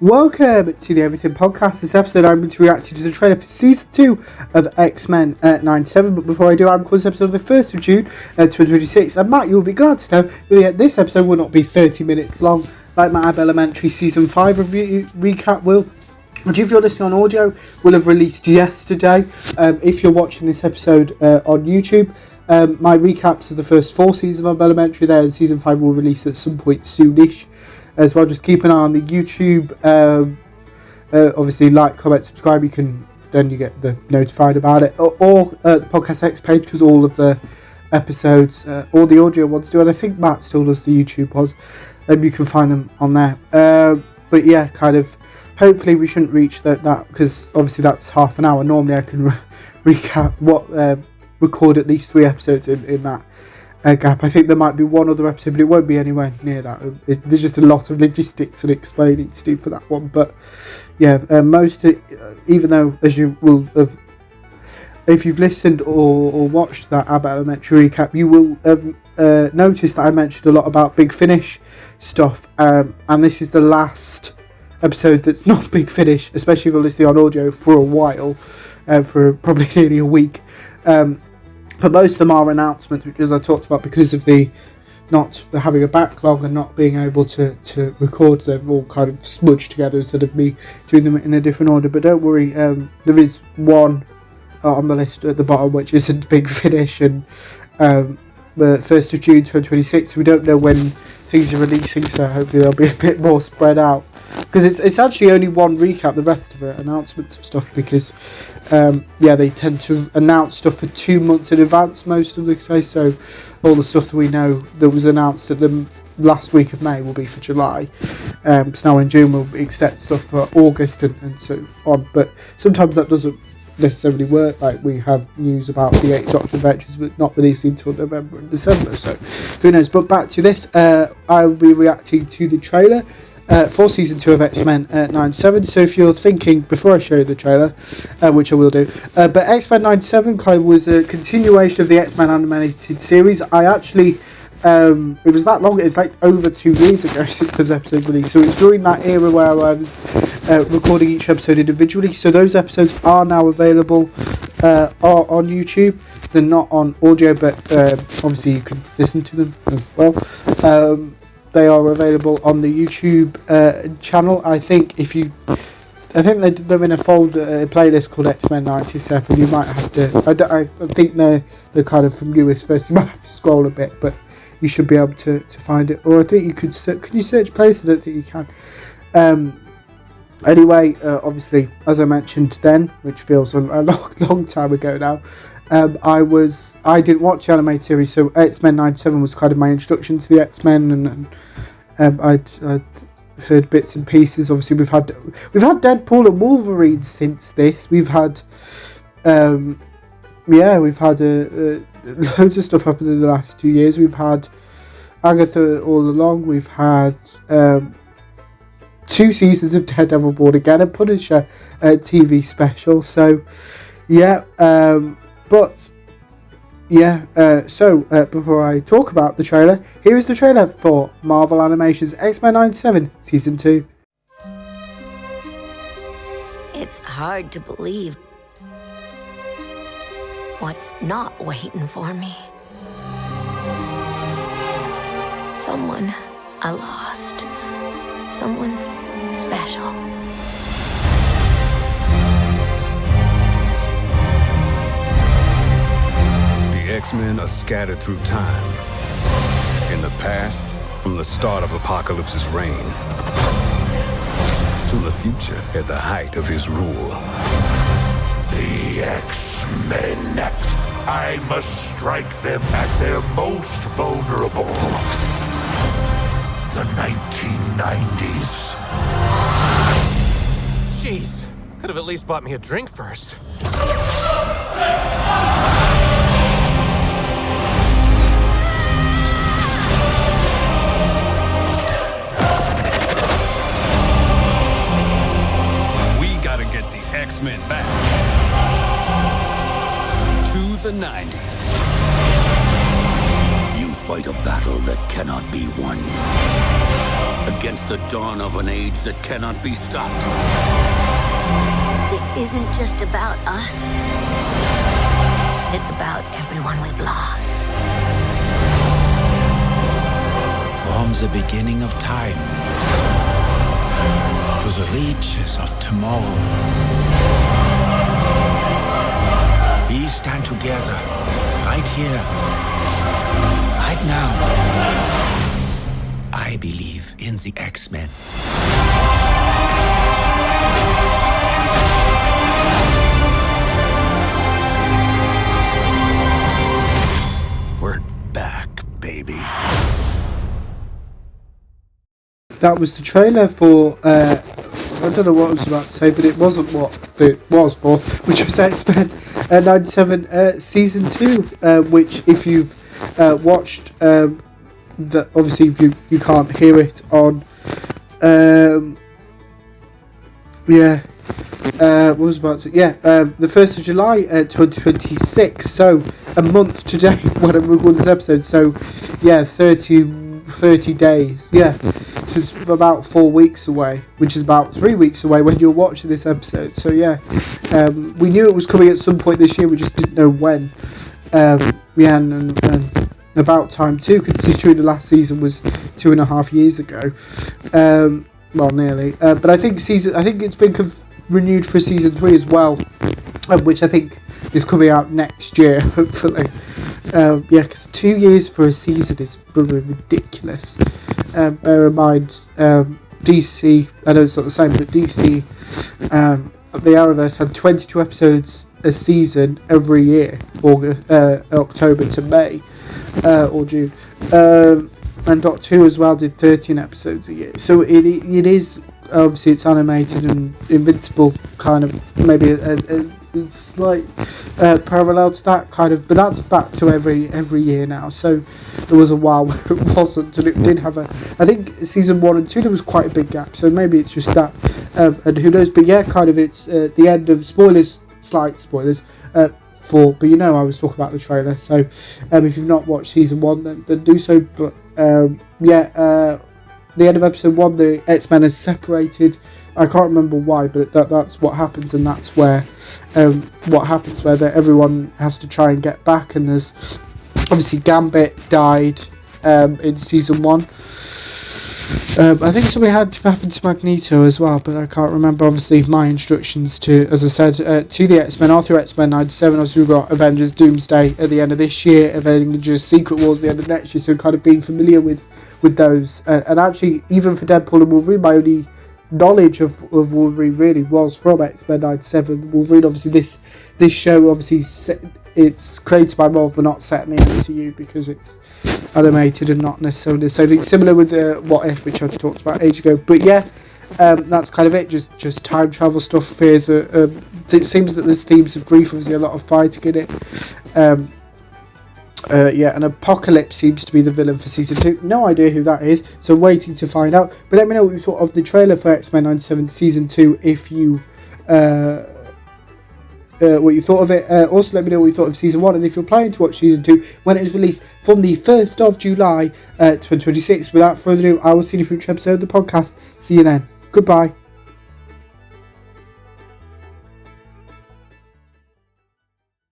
Welcome to the Everything Podcast. This episode I'm going to react to the trailer for Season 2 of X-Men 97. But before I do, I'm recording this episode on the 1st of June 2026. And Matt, you'll be glad to know that this episode will not be 30 minutes long like my Ab Elementary Season 5 review recap will. Which, if you're listening on audio, will have released yesterday. If you're watching this episode on YouTube, my recaps of the first 4 seasons of Ab Elementary there, and Season 5 will release at some point soonish. As well, just keep an eye on the YouTube. Obviously, like, comment, subscribe. Then you get notified about it, or the Podcast X page, because all of the episodes, all the audio ones do, and I think Matt still does the YouTube ones. You can find them on there. But yeah, kind of. Hopefully, we shouldn't reach that because obviously that's half an hour. Normally, I can record at least 3 episodes in that gap. I think there might be one other episode, but it won't be anywhere near that. There's just a lot of logistics and explaining to do for that one. But yeah, even though, as you will have, if you've listened or watched that Ab Elementary recap, you will have noticed that I mentioned a lot about Big Finish stuff, and this is the last episode that's not Big Finish, especially if you're listening on audio, for a while, for probably nearly a week. But most of them are announcements, which, as I talked about, because of the not having a backlog and not being able to record them, all kind of smudged together instead of me doing them in a different order. But don't worry, there is one on the list at the bottom which isn't Big Finish, and 1st of June 2026. We don't know when things are releasing, so hopefully they'll be a bit more spread out. Because it's actually only one recap, the rest of it announcements of stuff, because they tend to announce stuff for 2 months in advance most of the time. So all the stuff that we know that was announced at the last week of May will be for July. So now in June we'll expect stuff for August and so on. But sometimes that doesn't necessarily work. Like, we have news about the 8 Doctor Adventures but not released until November and December. So who knows? But back to this, I will be reacting to the trailer for Season 2 of X-Men 97. So if you're thinking, before I show you the trailer, which I will do, but X-Men 97 kind of was a continuation of the X-Men animated series. I actually, it was that long, it's like over 2 years ago since this episode released. So it's during that era where I was recording each episode individually. So those episodes are now available on YouTube. They're not on audio, but obviously you can listen to them as well. They are available on the YouTube channel. I think they're in a playlist called X-Men 97. You might have to. I think they're kind of from newest first. You might have to scroll a bit, but you should be able to find it. Or I think you could. Can you search playlist? I don't think you can. Anyway, obviously, as I mentioned then, which feels a long time ago now, I didn't watch the animated series, so X-Men 97 was kind of my introduction to the X-Men, and I'd heard bits and pieces. Obviously, we've had Deadpool and Wolverine since this. We've had loads of stuff happened in the last 2 years. We've had Agatha all along. We've had 2 seasons of Daredevil Born Again, and Punisher TV special. So yeah. Before I talk about the trailer, here is the trailer for Marvel Animation's X-Men 97 Season 2. It's hard to believe what's not waiting for me. Someone I lost. Someone special. The X-Men are scattered through time. In the past, from the start of Apocalypse's reign, to the future at the height of his rule. The X-Men. I must strike them at their most vulnerable. The 1990s. Jeez, could have at least bought me a drink first. X-Men back to the 90s. You fight a battle that cannot be won. against the dawn of an age that cannot be stopped. This isn't just about us. It's about everyone we've lost. From the beginning of time to the reaches of tomorrow, we stand together right here, right now. I believe in the X-Men. We're back, baby. That was the trailer for, I don't know what I was about to say, but it wasn't what it was for, which was X-Men 97 Season 2, which if you've watched, obviously you can't hear it on, what was I about to, the 1st of July 2026, so a month today when I record this episode, so 30 days, so it's about 4 weeks away, which is about 3 weeks away when you're watching this episode, so we knew it was coming at some point this year, we just didn't know when, and about time too, considering the last season was 2.5 years ago, well nearly, but I think it's been renewed for season 3 as well, which I think is coming out next year, hopefully. Because 2 years for a season is probably ridiculous. Bear in mind, DC, I know it's not the same, but DC, the Arrowverse had 22 episodes a season every year, October to May, or June. And Doctor Who as well did 13 episodes a year. So it is, obviously it's animated and Invincible kind of maybe a slight parallel to that kind of, but that's back to every year now. So there was a while where it wasn't, and it did have I think season 1 and 2 there was quite a big gap, so maybe it's just that, and who knows, but kind of it's the end of slight spoilers, but I was talking about the trailer, so if you've not watched season 1 then do so, but the end of episode 1, the X-Men is separated. I can't remember why, but that's what happens, and that's where what happens, where everyone has to try and get back, and there's obviously Gambit died in season 1. I think something had to happen to Magneto as well, but I can't remember. Obviously, my instructions to, as I said, to the X-Men are through X-Men 97. Obviously, we've got Avengers Doomsday at the end of this year, Avengers Secret Wars at the end of next year, so kind of being familiar with those. And actually, even for Deadpool and Wolverine, my only knowledge of Wolverine really was from X-Men 97. Wolverine, obviously, this show, obviously, it's created by Marvel, but not set in the MCU because it's animated and not necessarily the same thing. Similar with What If, which I talked about ages ago. But that's kind of it. Just time travel stuff. Fears. It seems that there's themes of grief. Obviously, a lot of fighting in it. And Apocalypse seems to be the villain for season 2. No idea who that is, so waiting to find out. But let me know what you thought of the trailer for X-Men 97 season 2 if you. What you thought of it. Also let me know what you thought of season 1, and if you're planning to watch season 2 when it is released from the 1st of July 2026. Without further ado, I will see you in a future episode of the podcast. See you then. Goodbye.